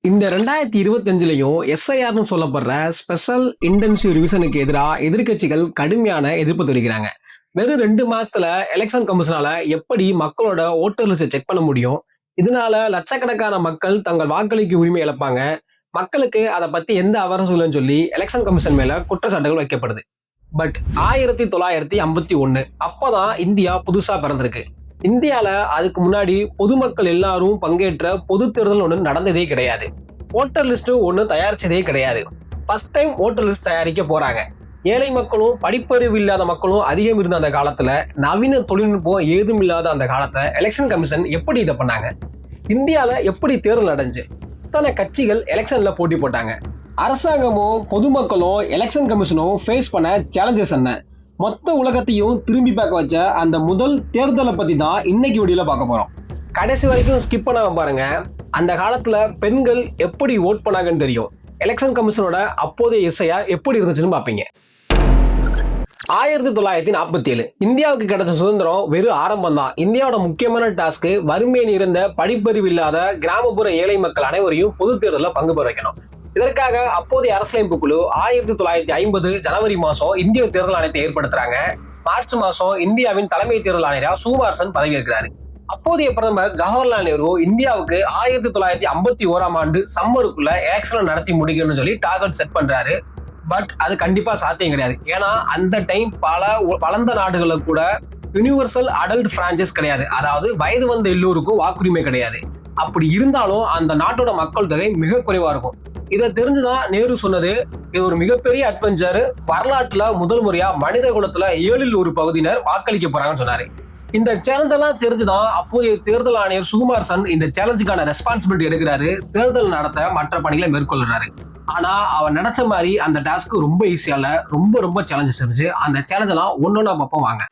இந்த 2025லயும் எஸ்ஐஆர்னு சொல்லப்படுற special intensive ரிவிஷனுக்கு எதிராக எதிர்க்கட்சிகள் கடுமையான எதிர்ப்பு தெரிவிக்கிறாங்க. வெறும் 2 மாசத்துல எலெக்ஷன் கமிஷனால எப்படி மக்களோட ஓட்டர் லிஸ்ட் செக் பண்ண முடியும்? இதனால லட்சக்கணக்கான மக்கள் தங்கள் வாக்களிக்க உரிமை இழப்பாங்க. மக்களுக்கு அதை பத்தி எந்த அவகாசம் இல்லைன்னு சொல்லி எலெக்ஷன் கமிஷன் மேல குற்றச்சாட்டுகள் வைக்கப்படுது. பட் 1951 அப்பதான் இந்தியா புதுசா பிறந்திருக்கு. இந்தியால அதுக்கு முன்னாடி பொதுமக்கள் எல்லாரும் பங்கேற்ற பொது தேர்தல் ஒண்ணு நடந்ததே கிடையாது. ஓட்டர் லிஸ்ட் ஒண்ணு தயாரிச்சதே கிடையாது. ஃபர்ஸ்ட் டைம் ஓட்டர் லிஸ்ட் தயாரிக்க போறாங்க. ஏழை மக்களும் படிப்பறிவு இல்லாத மக்களும் அதிகம் இருந்த அந்த காலத்துல நவீன தொழில்நுட்பம் ஏதும் இல்லாத அந்த காலத்துல எலெக்ஷன் கமிஷன் எப்படி இதை பண்ணாங்க? இந்தியால எப்படி தேர்தல் நடந்துச்சு? இத்தனை கட்சிகள் எலெக்ஷன்ல போட்டி போட்டாங்க. அரசாங்கமும் பொதுமக்களும் எலெக்ஷன் கமிஷனும் ஃபேஸ் பண்ண சேலஞ்சஸ் என்ன? மொத்த உலகத்தையும் திரும்பி பார்க்க வச்ச அந்த முதல் தேர்தலை பத்தி தான் இன்னைக்கு வீடியோல பார்க்க போறோம். கடைசி வரைக்கும் ஸ்கிப் பண்ணாம பாருங்க. அந்த காலத்துல பெண்கள் எப்படி ஓட் பண்ணாங்கன்னு தெரியும். எலெக்ஷன் கமிஷனோட அப்போதைய எஸ்ஐஆர் எப்படி இருந்துச்சுன்னு பார்ப்பீங்க. 1947 இந்தியாவுக்கு கிடைச்ச சுதந்திரம் வெறும் ஆரம்பம் தான். இந்தியாவோட முக்கியமான டாஸ்க் வறுமையில் இருந்த படிப்பறிவு இல்லாத கிராமப்புற ஏழை மக்கள் அனைவரையும் பொது தேர்தலில் பங்கு பெற வைக்கணும். இதற்காக அப்போதைய அரசியலமைப்பு குழு 1950 ஜனவரி மாசம் இந்திய தேர்தல் ஆணையத்தை ஏற்படுத்துறாங்க. மார்ச் மாசம் இந்தியாவின் தலைமை தேர்தல் ஆணையரா சுகுமார் பதவியேற்கிறாரு. அப்போதைய பிரதமர் ஜவஹர்லால் நேரு இந்தியாவுக்கு 1951 சம்மருக்குள்ள எலெக்ஷன் நடத்தி முடிக்கணும்னு சொல்லி டார்கெட் செட் பண்றாரு. பட் அது கண்டிப்பா சாத்தியம் கிடையாது. ஏன்னா அந்த டைம் பல வளர்ந்த நாடுகளுக்கு கூட யூனிவர்சல் அடல்ட் பிரான்சைஸ் கிடையாது. அதாவது வயது வந்த எல்லோருக்கும் வாக்குரிமை கிடையாது. அப்படி இருந்தாலும் அந்த நாட்டோட மக்கள் தொகை மிக குறைவா இருக்கும். இதை தெரிஞ்சுதான் நேரு சொன்னது, இது ஒரு மிகப்பெரிய அட்வென்ச்சர். வரலாற்றுல முதல் முறையா மனித குலத்துல 1/7 பகுதியினர் வாக்களிக்க போறாங்கன்னு சொன்னாரு. இந்த சேலஞ்ச் எல்லாம் தெரிஞ்சுதான் அப்போதைய தேர்தல் ஆணையர் சுகுமார் இந்த சேலஞ்சுக்கான ரெஸ்பான்சிபிலிட்டி எடுக்கிறாரு. தேர்தல் நடத்த மற்ற பணிகளை மேற்கொள்றாரு. ஆனா அவர் நினைச்ச மாதிரி அந்த டாஸ்க் ரொம்ப ஈஸியா இல்ல, ரொம்ப சேலஞ்சஸ் இருந்துச்சு. அந்த சேலஞ்ச் எல்லாம் ஒன்னொன்னா பார்ப்போம் வாங்க.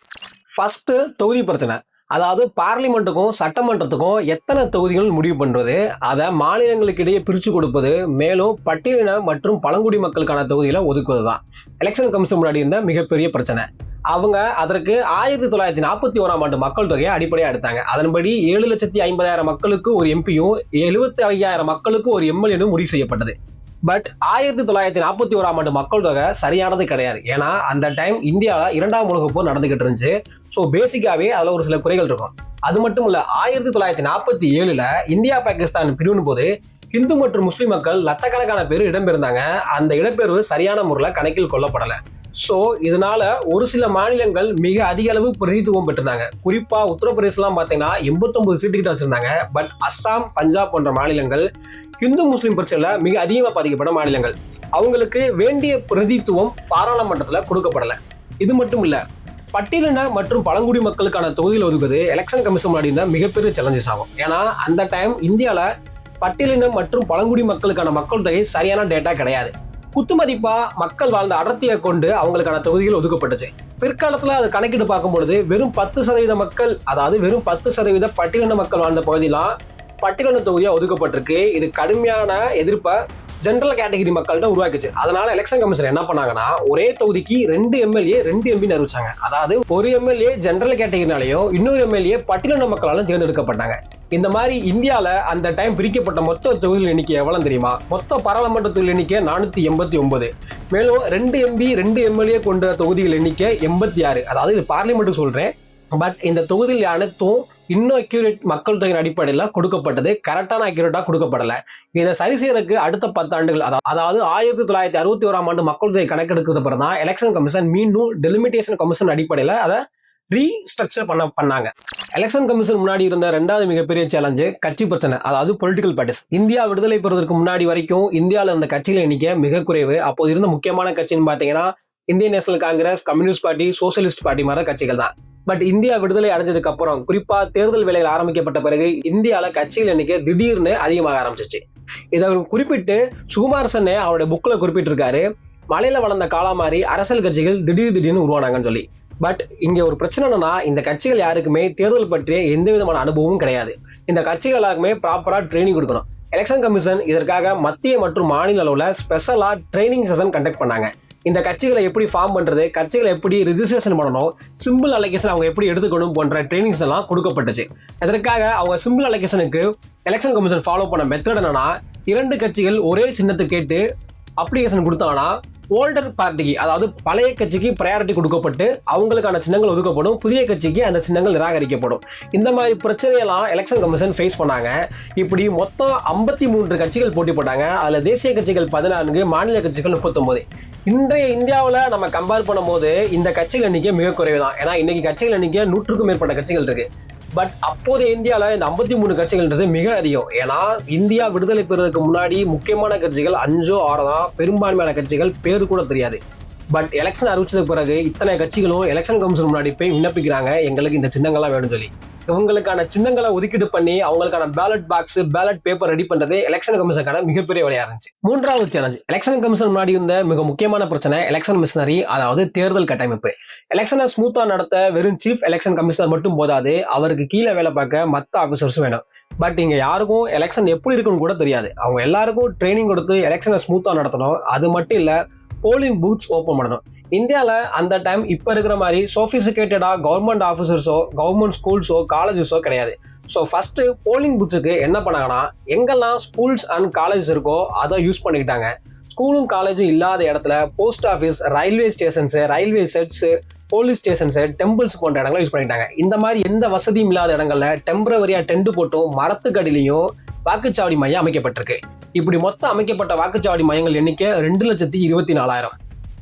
ஃபர்ஸ்ட் தொகுதி பிரச்சனை. அதாவது பார்லிமெண்ட்டுக்கும் சட்டமன்றத்துக்கும் எத்தனை தொகுதிகள் முடிவு பண்றது, அதை மாநிலங்களுக்கு இடையே பிரிச்சு கொடுப்பது, மேலும் பட்டியலின மற்றும் பழங்குடி மக்களுக்கான தொகுதிகளை ஒதுக்குவதுதான் எலெக்ஷன் கமிஷன் முன்னாடி இருந்த மிகப்பெரிய பிரச்சனை. அவங்க அதற்கு 1941 மக்கள் தொகையை அடிப்படையாக எடுத்தாங்க. அதன்படி 7,50,000 மக்களுக்கு ஒரு எம்பியும் 75,000 மக்களுக்கு ஒரு எம்எல்ஏனும் முடிவு செய்யப்பட்டது. பட் 1941 மக்கள் தொகை சரியானது கிடையாது. ஏன்னா அந்த டைம் இந்தியாவில் 2ஆம் உலகப் போர் நடந்துகிட்டு இருந்துச்சு. ஸோ பேசிக்காவே அதுல ஒரு சில குறைகள் இருக்கும். அது மட்டும் இல்ல, 1947 இந்தியா பாகிஸ்தான் பிரிவின் போது இந்து மற்றும் முஸ்லிம் மக்கள் லட்சக்கணக்கான பேர் இடம்பெயர்ந்தாங்க. அந்த இடம்பெயர்வு சரியான முறையில் கணக்கில் கொள்ளப்படலை. ஸோ இதனால ஒரு சில மாநிலங்கள் மிக அதிக அளவு பிரதித்துவம் பெற்றிருந்தாங்க. குறிப்பா உத்தரப்பிரதேசலாம் பார்த்தீங்கன்னா 89 சீட்டு கிட்ட வச்சிருந்தாங்க. பட் அஸ்ஸாம், பஞ்சாப் போன்ற மாநிலங்கள் இந்து முஸ்லிம் பிரச்சனைல மிக அதிகமாக பாதிக்கப்பட்ட மாநிலங்கள். அவங்களுக்கு வேண்டிய பிரதித்துவம் பாராளுமன்றத்தில் கொடுக்கப்படலை. இது மட்டும் இல்ல, பட்டியலின மற்றும் பழங்குடி மக்களுக்கான தொகுதியில் ஒதுக்குவது எலெக்ஷன் கமிஷன் முன்னாடி இருந்தால் மிகப்பெரிய சேலஞ்சஸ் ஆகும். ஏன்னா அந்த டைம் இந்தியாவில் பட்டியலினம் மற்றும் பழங்குடி மக்களுக்கான மக்கள் தொகை சரியான டேட்டா கிடையாது. குத்துமதிப்பா மக்கள் வாழ்ந்த அடர்த்தியை கொண்டு அவங்களுக்கான தொகுதிகள் ஒதுக்கப்பட்டுச்சு. பிற்காலத்துல அது கணக்கிட்டு பார்க்கும்பொழுது வெறும் 10% மக்கள், அதாவது வெறும் 10% பட்டியலின மக்கள் வாழ்ந்த பகுதியெல்லாம் பட்டியலின தொகுதியா ஒதுக்கப்பட்டிருக்கு. இது கடுமையான எதிர்ப்பை ஜெனரல் கேட்டகரி மக்கள்கிட்ட உருவாக்குச்சு. அதனால எலெக்ஷன் கமிஷன் என்ன பண்ணாங்கன்னா, ஒரே தொகுதிக்கு 2 எம்எல்ஏ 2 எம்பி அறிவிச்சாங்க. அதாவது ஒரு எம்எல்ஏ ஜெனரல் கேட்டகரினாலையும் இன்னொரு எம்எல்ஏ பட்டியலின மக்களாலும் தேர்ந்தெடுக்கப்பட்டாங்க. இந்த மாதிரி இந்தியால அந்த டைம் பிரிக்கப்பட்ட மொத்த தொகுதிகள் எண்ணிக்கை எவ்வளவு தெரியுமா? மொத்த பாராளுமன்ற தொகுதிகள் எண்ணிக்கை 489. மேலும் 2 எம்பி 2 எம்எல்ஏ கொண்ட தொகுதிகள் எண்ணிக்கை 86. அதாவது இது பார்லிமெண்ட் சொல்றேன். பட் இந்த தொகுதியில் அனைத்தும் இன்னும் அக்யூரேட் மக்கள் தொகையின் அடிப்படையில் கொடுக்கப்பட்டது. கரெக்டான அக்யூரேட்டா கொடுக்கப்படல. இதை சரி செய்யறதுக்கு அடுத்த 10 ஆண்டுகள், அதாவது 1961 மக்கள் தொகை கணக்கெடுக்கிறது அப்புறம் தான் எலெக்ஷன் கமிஷன் மீண்டும் டெலிமிட்டேஷன் கமிஷன் அடிப்படையில் அதை ரீஸ்ட்ரக்சர் பண்ணாங்க. எலெக்ஷன் கமிஷன் முன்னாடி இருந்த 2வது மிகப்பெரிய சேலஞ்சு கட்சி பிரச்சனை, அதாவது பொலிட்டிக்கல் பார்ட்டிஸ். இந்தியா விடுதலை பெறுவதற்கு முன்னாடி வரைக்கும் இந்தியாவில் இருந்த கட்சிகள் எண்ணிக்கை மிக குறைவு. அப்போது இருந்த முக்கியமான கட்சின்னு பார்த்தீங்கன்னா Indian national Congress, communist party, socialist party மாதிரி கட்சிகள் தான். பட் இந்தியா விடுதலை அடைஞ்சதுக்கு அப்புறம், குறிப்பா தேர்தல் வேலைகள் ஆரம்பிக்கப்பட்ட பிறகு இந்தியாவில் கட்சிகள் எண்ணிக்கை திடீர்னு அதிகமாக ஆரம்பிச்சிச்சு. இதை குறிப்பிட்டு சுகுமார் அவருடைய புக்ல குறிப்பிட்டிருக்காரு, மலையில வளர்ந்த காலா மாதிரி அரசியல் கட்சிகள் திடீர்னு உருவானாங்கன்னு சொல்லி. பட் இங்க ஒரு பிரச்சனை என்னன்னா, இந்த கட்சிகள் யாருக்குமே தேர்தல் பற்றிய எந்த விதமான அனுபவமும் கிடையாது. இந்த கட்சிகள் எல்லாருக்குமே ப்ராப்பரா ட்ரைனிங் கொடுக்கணும். எலெக்ஷன் கமிஷன் இதற்காக மத்திய மற்றும் மாநில அளவுல ஸ்பெஷலா ட்ரைனிங் செஷன் கண்டக்ட் பண்ணாங்க. இந்த கட்சிகளை எப்படி ஃபார்ம் பண்றது, கட்சிகளை எப்படி ரிஜிஸ்ட்ரேஷன் பண்ணணும், சிம்பிள் அலோகேஷன் அவங்க எப்படி எடுத்துக்கணும் போன்ற ட்ரைனிங்ஸ் எல்லாம் கொடுக்கப்பட்டுச்சு. இதற்காக அவங்க சிம்பிள் அலோகேஷனுக்கு எலெக்ஷன் கமிஷன் ஃபாலோ பண்ண மெத்தட் என்னன்னா, 2 கட்சிகள் ஒரே சின்னத்தை கேட்டு அப்ளிகேஷன் கொடுத்தாங்கன்னா ஓல்டர் பார்ட்டிக்கு, அதாவது பழைய கட்சிக்கு ப்ரையாரிட்டி கொடுக்கப்பட்டு அவங்களுக்கான சின்னங்கள் ஒதுக்கப்படும், புதிய கட்சிக்கு அந்த சின்னங்கள் நிராகரிக்கப்படும். இந்த மாதிரி பிரச்சனையெல்லாம் எலெக்ஷன் கமிஷன் ஃபேஸ் பண்ணாங்க. இப்படி மொத்தம் 53 கட்சிகள் போட்டி போட்டாங்க. அதில் தேசிய கட்சிகள் 14, மாநில கட்சிகள் 39. இன்றைய இந்தியாவில் நம்ம கம்பேர் பண்ணும்போது இந்த கட்சிகள் எண்ணிக்கை மிக குறைவு தான். ஏன்னா இன்னைக்கு கட்சிகள் எண்ணிக்கை 100க்கும் மேற்பட்ட கட்சிகள் இருக்கு. பட் அப்போதைய இந்தியாவில் இந்த 53 கட்சிகள்ன்றது மிக அதிகம். ஏன்னா இந்தியா விடுதலை பெறுவதற்கு முன்னாடி முக்கியமான கட்சிகள் 5 6 தான். பெரும்பான்மையான கட்சிகள் பேரு கூட தெரியாது. பட் எலெக்ஷன் அறிவிச்சதுக்கு பிறகு இத்தனை கட்சிகளும் எலெக்ஷன் கமிஷன் முன்னாடி போய் விண்ணப்பிக்கிறாங்க, எங்களுக்கு இந்த சின்னங்கள்லாம் வேணும்னு சொல்லி. இவங்களுக்கான சின்னங்களை ஒதுக்கீடு பண்ணி அவங்களுக்கான ballot box, ballot paper ready பண்றது எலெக்ஷன் கமிஷனுக்கான மிகப்பெரிய வேலையா இருந்துச்சு. 3வது சேலஞ்ச், எலெக்ஷன் கமிஷன் முன்னாடி இருந்த மிக முக்கியமான பிரச்சனை எலெக்ஷன் மிஷினரி, அதாவது தேர்தல் கட்டமைப்பு. எலெக்ஷனை ஸ்மூத்தா நடத்த வெறும் சீஃப் எலெக்ஷன் கமிஷனர் மட்டும் போதாது, அவருக்கு கீழே வேலை பார்க்க மற்ற ஆபீசர்ஸும் வேணும். பட் இங்க யாருக்கும் எலெக்ஷன் எப்படி இருக்குன்னு கூட தெரியாது. அவங்க எல்லாருக்கும் ட்ரைனிங் கொடுத்து எலெக்ஷனை ஸ்மூத்தா நடத்தணும். அது மட்டும் இல்ல, போலிங் பூத்ஸ் ஓப்பன் பண்ணணும். இந்தியாவில் அந்த டைம் இப்போ இருக்கிற மாதிரி சோஃபிஸ்டிகேட்டடாக கவர்மெண்ட் ஆஃபீஸர்ஸோ, கவர்மெண்ட் ஸ்கூல்ஸோ, காலேஜஸோ கிடையாது. ஸோ ஃபர்ஸ்ட் போலிங் பூத்துக்கு என்ன பண்ணாங்கன்னா, எங்கெல்லாம் ஸ்கூல்ஸ் அண்ட் காலேஜஸ் இருக்கோ அதை யூஸ் பண்ணிக்கிட்டாங்க. ஸ்கூலும் காலேஜும் இல்லாத இடத்துல post office, railway stations, railway sets, police stations, temples போன்ற இடங்களை யூஸ் பண்ணிட்டாங்க. இந்த மாதிரி எந்த வசதியும் இல்லாத இடங்கள்ல டெம்பரவரியா டென்ட் போட்டும் மரத்துக்கடிலையும் வாக்குச்சாவடி மையம் அமைக்கப்பட்டிருக்கு. இப்படி மொத்தம் அமைக்கப்பட்ட வாக்குச்சாவடி மையங்கள் எண்ணிக்கை 2,24,000.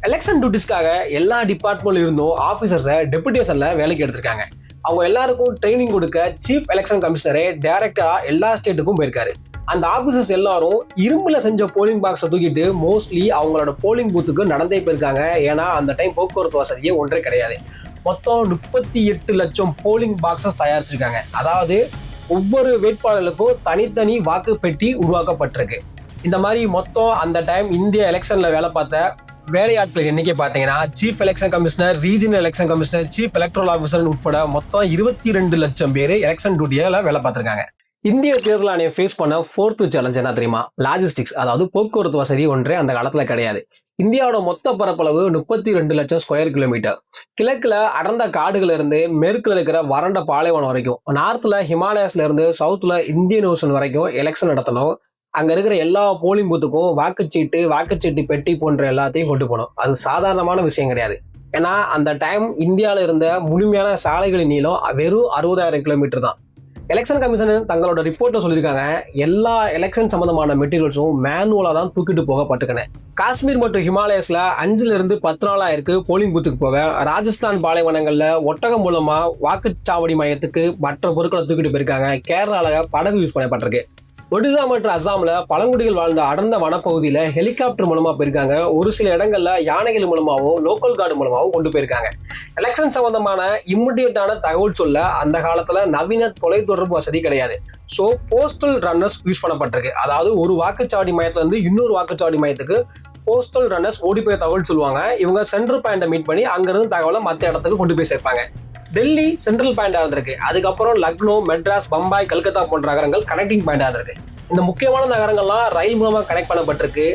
எலெக்ஷன் டியூட்டிஸ்க்காக எல்லா டிபார்ட்மெண்ட்ல இருந்தும் ஆஃபீஸர்ஸை டெபுடேஷன்ல வேலைக்கு எடுத்திருக்காங்க. அவங்க எல்லாருக்கும் ட்ரைனிங் கொடுக்க சீஃப் எலெக்ஷன் கமிஷனரே டைரக்டா எல்லா ஸ்டேட்டுக்கும் போயிருக்காரு. அந்த ஆஃபீஸர்ஸ் எல்லாரும் இரும்புல செஞ்ச போலிங் பாக்ஸை தூக்கிட்டு மோஸ்ட்லி அவங்களோட போலிங் பூத்துக்கு நடந்தே போயிருக்காங்க. ஏன்னா அந்த டைம் போக்குவரத்து வசதியே ஒன்றே கிடையாது. மொத்தம் 38 லட்சம் போலிங் பாக்ஸஸ் தயாரிச்சிருக்காங்க. அதாவது ஒவ்வொரு வேட்பாளர்களுக்கும் தனித்தனி வாக்கு பெட்டி உருவாக்கப்பட்டிருக்கு. இந்த மாதிரி மொத்தம் அந்த டைம் இந்திய எலெக்ஷன்ல வேலை பார்த்த வேலையாட்கள் எண்ணிக்கை பார்த்தீங்கன்னா chief election commissioner, regional election commissioner, chief electoral officer உட்பட மொத்தம் 22 லட்சம் பேர் எலெக்ஷன் டியூட்டியில வேலை பார்த்திருக்காங்க. இந்திய தேர்தல் ஆணையம் ஃபேஸ் பண்ண 4th சேலஞ்ச் என்ன தெரியுமா? லாஜிஸ்டிக்ஸ், அதாவது போக்குவரத்து வசதி ஒன்றே அந்த காலத்துல கிடையாது. இந்தியாவோட மொத்த பரப்பளவு 32 லட்சம் ஸ்கொயர் கிலோமீட்டர். கிழக்குல அடர்ந்த காடுகள் இருந்து மேற்குல இருக்கிற வறண்ட பாலைவனம் வரைக்கும், நார்த்ல ஹிமாலயாஸ்ல இருந்து சவுத்ல இந்தியன் ஓஷன் வரைக்கும் எலெக்ஷன் நடத்தணும். அங்க இருக்கிற எல்லா போலிங் பூத்துக்கும் வாக்குச்சீட்டு பெட்டி போன்ற எல்லாத்தையும் கொண்டு போகணும். அது சாதாரணமான விஷயம் கிடையாது. ஏன்னா அந்த டைம் இந்தியாவில இருந்த முழுமையான சாலைகளின் நீளம் வெறும் 60,000 கிலோமீட்டர் தான். எலெக்ஷன் கமிஷன் தங்களோட ரிப்போர்ட்ல சொல்லியிருக்காங்க, எல்லா எலெக்ஷன் சம்பந்தமான மெட்டீரியல்ஸும் மேனுவலா தான் தூக்கிட்டு போகப்பட்டிருக்கேன். காஷ்மீர் மற்றும் ஹிமாலயஸ்ல 5-10 நாளாயிருக்கு போலிங் பூத்துக்கு போக. ராஜஸ்தான் பாலைவனங்கள்ல ஒட்டகம் மூலமா வாக்குச்சாவடி மையத்துக்கு மற்ற பொருட்களை தூக்கிட்டு போயிருக்காங்க. கேரளால படகு யூஸ் பண்ணப்பட்டிருக்கு. ஒடிசா மற்றும் அசாம்ல பழங்குடிகள் வாழ்ந்த அடர்ந்த வனப்பகுதியில ஹெலிகாப்டர் மூலமா போயிருக்காங்க. ஒரு சில இடங்கள்ல யானைகள் மூலமாகவும் லோக்கல் கார்டு மூலமாகவும் கொண்டு போயிருக்காங்க. எலெக்ஷன் சம்பந்தமான இம்மிடியட்டான தகவல் சொல்ல அந்த காலத்துல நவீன தொலைத்தொடர்பு வசதி கிடையாது. ஸோ போஸ்டல் ரன்னர்ஸ் யூஸ் பண்ணப்பட்டிருக்கு. அதாவது ஒரு வாக்குச்சாவடி மையத்துல இருந்து இன்னொரு வாக்குச்சாவடி மையத்துக்கு போஸ்டல் ரன்னர்ஸ் ஓடி போய் தகவல் சொல்லுவாங்க. இவங்க சென்ட்ரல் பாயிண்டை மீட் பண்ணி அங்கிருந்து தகவலை மற்ற இடத்துக்கு கொண்டு போய் சேர்ப்பாங்க. டெல்லி சென்ட்ரல் பாயிண்டா இருந்திருக்கு. அதுக்கப்புறம் லக்னோ, மெட்ராஸ், பம்பாய், கல்கத்தா போன்ற நகரங்கள் கனெக்டிங் பாயிண்டா இருக்கு. இந்த முக்கியமான நகரங்கள்லாம் ரயில் மூலமா கனெக்ட் பண்ணப்பட்டிருக்கு.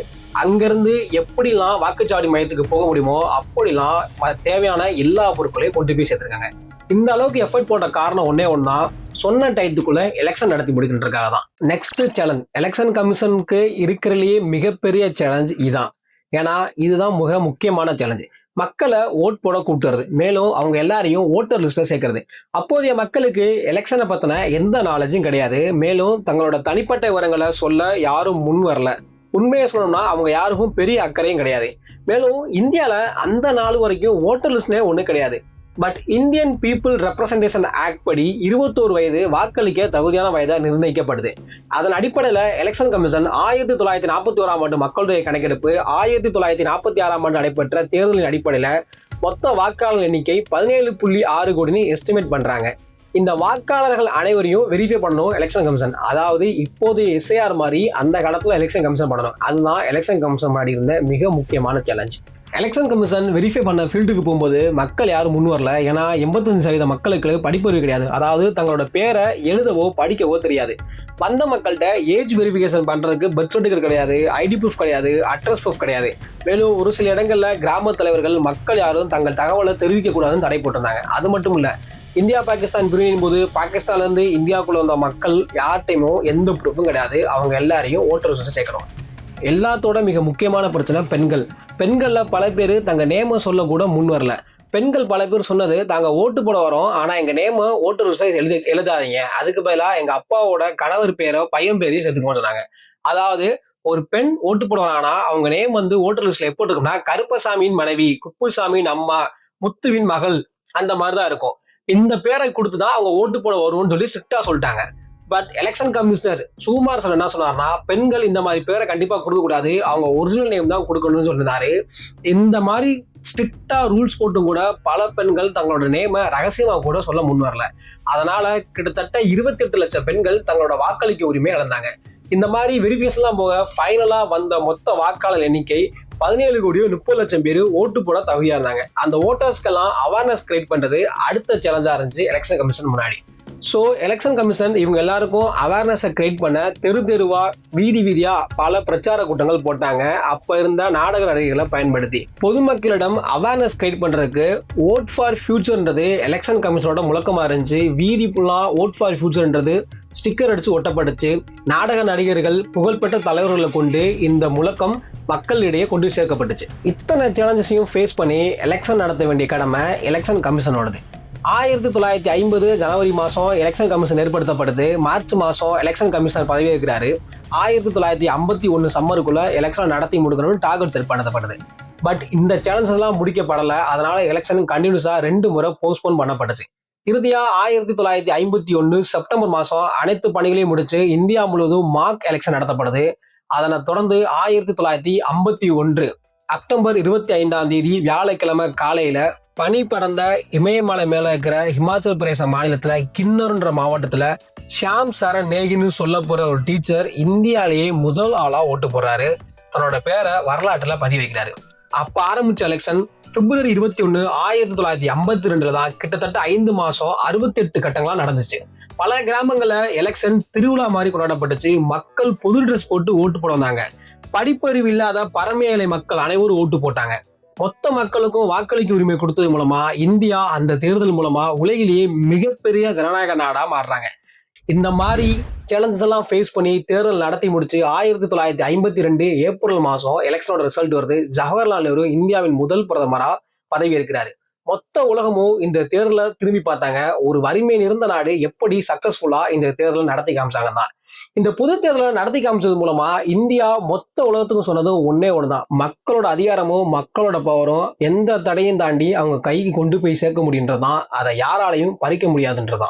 அங்கிருந்து எப்படிலாம் வாக்குச்சாவடி மையத்துக்கு போக முடியுமோ அப்படிலாம் தேவையான எல்லா பொருட்களையும் கொண்டு போய் சேர்த்திருக்காங்க. இந்த அளவுக்கு எஃபர்ட் போட்ட காரணம் ஒன்னே ஒன்னா, சொன்ன டயத்துக்குள்ள எலெக்ஷன் நடத்தி முடிக்கின்றதுக்காக தான். நெக்ஸ்ட் சேலஞ்ச், எலெக்ஷன் கமிஷனுக்கு இருக்கிறதுலேயே மிகப்பெரிய சேலஞ்ச் இதுதான். ஏன்னா இதுதான் மிக முக்கியமான சேலஞ்சு. மக்களை ஓட் போட கூப்பிட்டுறது, மேலும் அவங்க எல்லாரையும் ஓட்டர் லிஸ்ட்ல சேர்க்கறது. அப்போதைய மக்களுக்கு எலெக்ஷனை பத்தின எந்த நாலேஜும் கிடையாது. மேலும் தங்களோட தனிப்பட்ட விவரங்களை சொல்ல யாரும் முன் வரல. உண்மையை சொல்லணும்னா அவங்க யாருக்கும் பெரிய அக்கறையும் கிடையாது. மேலும் இந்தியால அந்த நாள் வரைக்கும் ஓட்டர் லிஸ்ட்னே ஒண்ணு கிடையாது. But Indian people representation act படி 21 வயது வாக்களிக்க தகுதியான வயதா நிர்ணயிக்கப்படுது. அதன் அடிப்படையில் எலெக்ஷன் கமிஷன் 1941ஆம் ஆண்டு மக்கள் தொகை கணக்கெடுப்பு, 1946ஆம் ஆண்டு நடைபெற்ற தேர்தலின் அடிப்படையில் மொத்த வாக்காளர் எண்ணிக்கை 17.6 கோடின்னு எஸ்டிமேட் பண்றாங்க. இந்த வாக்காளர்கள் அனைவரையும் வெரிஃபை பண்ணணும் எலெக்ஷன் கமிஷன். அதாவது இப்போதைய எஸ்ஐஆர் மாதிரி அந்த காலத்துல எலெக்ஷன் கமிஷன் பண்ணணும். அதுதான் எலெக்ஷன் கமிஷன் மாதிரி இருந்த மிக முக்கியமான சேலஞ்ச். எலெக்ஷன் கமிஷன் வெரிஃபை பண்ண ஃபீல்டுக்கு போகும்போது மக்கள் யாரும் முன் வரல. ஏன்னா 85% மக்களுக்கு படிப்பறிவு கிடையாது. அதாவது தங்களோட பேரை எழுதவோ படிக்கவோ தெரியாது. வந்த மக்கள்கிட்ட ஏஜ் வெரிஃபிகேஷன் பண்றதுக்கு பர்த் சர்டிஃபிகேட் கிடையாது, ஐடி ப்ரூஃப் கிடையாது, அட்ரஸ் ப்ரூஃப் கிடையாது. மேலும் ஒரு சில இடங்கள்ல கிராம தலைவர்கள் மக்கள் யாரும் தங்கள் தகவலை தெரிவிக்க கூடாதுன்னு தடை போட்டிருந்தாங்க. அது மட்டும் இல்ல, இந்தியா பாகிஸ்தான் பிரிவின் போது பாகிஸ்தான்ல இருந்து இந்தியாவுக்குள்ள வந்த மக்கள் யார்ட்டையுமோ எந்த ப்ரூஃபும் கிடையாது. அவங்க எல்லாரையும் ஓட்டர் லிஸ்ட்ல சேர்க்கணும். எல்லாத்தோட மிக முக்கியமான பிரச்சனை பெண்கள். பெண்கள்ல பல பேர் தங்க நேம சொல்ல கூட முன் வரல. பெண்கள் பல பேர் சொன்னது, தாங்க ஓட்டு போட வரோம், ஆனா எங்க நேம ஓட்டர் லிஸ்ட்ல எழுதாதீங்க, அதுக்கு பதிலா எங்க அப்பாவோட கணவர் பேரோ பையன் பேரையும் சேர்த்துக்க சொன்னாங்க. அதாவது ஒரு பெண் ஓட்டு போடுவாங்கன்னா அவங்க நேம் வந்து ஓட்டர் லிஸ்ட்ல எப்போ இருக்கும்னா கருப்பசாமியின் மனைவி, குப்புசாமியின் அம்மா, முத்துவின் மகள், அந்த மாதிரிதான் இருக்கும். இந்த பேரை கொடுத்துதான் அவங்க ஓட்டு போட வருவோம்னு சொல்லி ஸ்ட்ரிக்டா சொல்லிட்டாங்க. But election commissioner Sukumar sir என்ன சொன்னார்னா, பெண்கள் இந்த மாதிரி பேரை கண்டிப்பா கொடுக்க கூடாது, அவங்க ஒரிஜினல் நேம் தான் கொடுக்கணும்னு சொல்லியிருந்தாரு. இந்த மாதிரி ஸ்ட்ரிக்டா ரூல்ஸ் போட்டும் கூட பல பெண்கள் தங்களோட நேம ரகசியமா கூட சொல்ல முன் வரல. அதனால கிட்டத்தட்ட 28 லட்சம் பெண்கள் தங்களோட வாக்களிக்க உரிமை இழந்தாங்க. இந்த மாதிரி வெரிஃபிகேஷன் எல்லாம் போக ஃபைனலா வந்த மொத்த வாக்காளர் எண்ணிக்கை 17,30,00,000 பேர் ஓட்டு போட தகுதியா இருந்தாங்க. அந்த ஓட்டர்ஸ்க்கெல்லாம் அவேர்னஸ் கிரியேட் பண்றது அடுத்த சேலஞ்சா இருந்துச்சு எலெக்ஷன் கமிஷன் முன்னாடி. ஸோ எலெக்ஷன் கமிஷன் இவங்க எல்லாருக்கும் அவேர்னஸை கிரியேட் பண்ண தெரு தெருவா வீதி வீதியா பல பிரச்சார கூட்டங்கள் போட்டாங்க. அப்ப இருந்த நாடக நடிகைகளை பயன்படுத்தி பொதுமக்களிடம் அவேர்னஸ் கிரியேட் பண்றதுக்கு ஓட் ஃபார் ஃபியூச்சர்ன்றது எலெக்ஷன் கமிஷனோட முழக்கமா இருந்துச்சு. வீதி ஃபுல்லா ஓட் ஃபார் ஃபியூச்சர்ன்றது ஸ்டிக்கர் அடிச்சு ஒட்டப்பட்டுச்சு. நாடக நடிகர்கள், புகழ்பெற்ற தலைவர்களை கொண்டு இந்த முழக்கம் மக்களிடையே கொண்டு சேர்க்கப்பட்டுச்சு. இத்தனை சேலஞ்சஸையும் ஃபேஸ் பண்ணி எலெக்ஷன் நடத்த வேண்டிய கடமை எலெக்ஷன் கமிஷனோடது. 1950 ஜனவரி மாதம் எலெக்ஷன் கமிஷன் ஏற்படுத்தப்படுது. மார்ச் மாதம் எலெக்ஷன் கமிஷனர் பதவி இருக்கிறாரு. 1951 சம்மருக்குள்ள எலெக்ஷன் நடத்தி முடிக்கணும்னு டார்கெட் செட் பண்ணப்படுது. பட் இந்த சேலஞ்சஸ் எல்லாம் முடிக்கப்படலை. அதனால எலெக்ஷன் கண்டினியூஸா 2 முறை போஸ்ட்போன் பண்ணப்பட்டுச்சு. இறுதியா 1951 செப்டம்பர் மாதம் அனைத்து பணிகளையும் முடிச்சு இந்தியா முழுவதும் மார்க் எலெக்ஷன் நடத்தப்படுது. அதனை தொடர்ந்து 1951 அக்டோபர் 25 வியாழக்கிழமை காலையில பனி பறந்த இமயமலை மேல இருக்கிற ஹிமாச்சல் பிரதேச மாநிலத்துல கின்னர்ன்ற மாவட்டத்துல ஷியாம் சரண் நேகின்னு சொல்ல போற ஒரு டீச்சர் இந்தியாலேயே முதல் ஆளா ஓட்டு போடுறாரு. தன்னோட பேரை வரலாற்றுல பதிவு வைக்கிறாரு. அப்ப ஆரம்பிச்ச எலெக்ஷன் பிப்ரவரி 21 1952 தான் கிட்டத்தட்ட 5 மாசம் 68 கட்டங்களா நடந்துச்சு. பல கிராமங்கள்ல எலெக்ஷன் திருவிழா மாதிரி கொண்டாடப்பட்டுச்சு. மக்கள் பொது ட்ரெஸ் போட்டு ஓட்டு போட வந்தாங்க. படிப்பறிவு இல்லாத பரம ஏழை மக்கள் அனைவரும் ஓட்டு போட்டாங்க. மொத்த மக்களுக்கும் வாக்களிக்க உரிமை கொடுத்தது மூலமா இந்தியா அந்த தேர்தல் மூலமா உலகிலேயே மிகப்பெரிய ஜனநாயக நாடா மாறுறாங்க. இந்த மாதிரி சேலஞ்சஸ் எல்லாம் ஃபேஸ் பண்ணி தேர்தல் நடத்தி முடிச்சு 1952 ஏப்ரல் மாசம் எலெக்ஷனோட ரிசல்ட் வருது. ஜவஹர்லால் நேரு இந்தியாவின் முதல் பிரதமரா பதவி ஏற்கிறாரு. மொத்த உலகமும் இந்த தேர்தலை திரும்பி பார்த்தாங்க. ஒரு வறுமை நிறைந்த நாடு எப்படி சக்சஸ்ஃபுல்லா இந்த தேர்தலை நடத்தி காமிச்சாங்க தான். இந்த பொது தேர்தலை நடத்தி காமிச்சது மூலமா இந்தியா மொத்த உலகத்துக்கும் சொன்னது ஒன்னே ஒண்ணுதான், மக்களோட அதிகாரமும் மக்களோட பவரும் எந்த தடையும் தாண்டி அவங்க கைக்கு கொண்டு போய் சேர்க்க முடியுன்றதான், அதை யாராலையும் பறிக்க முடியாதுன்றதான்.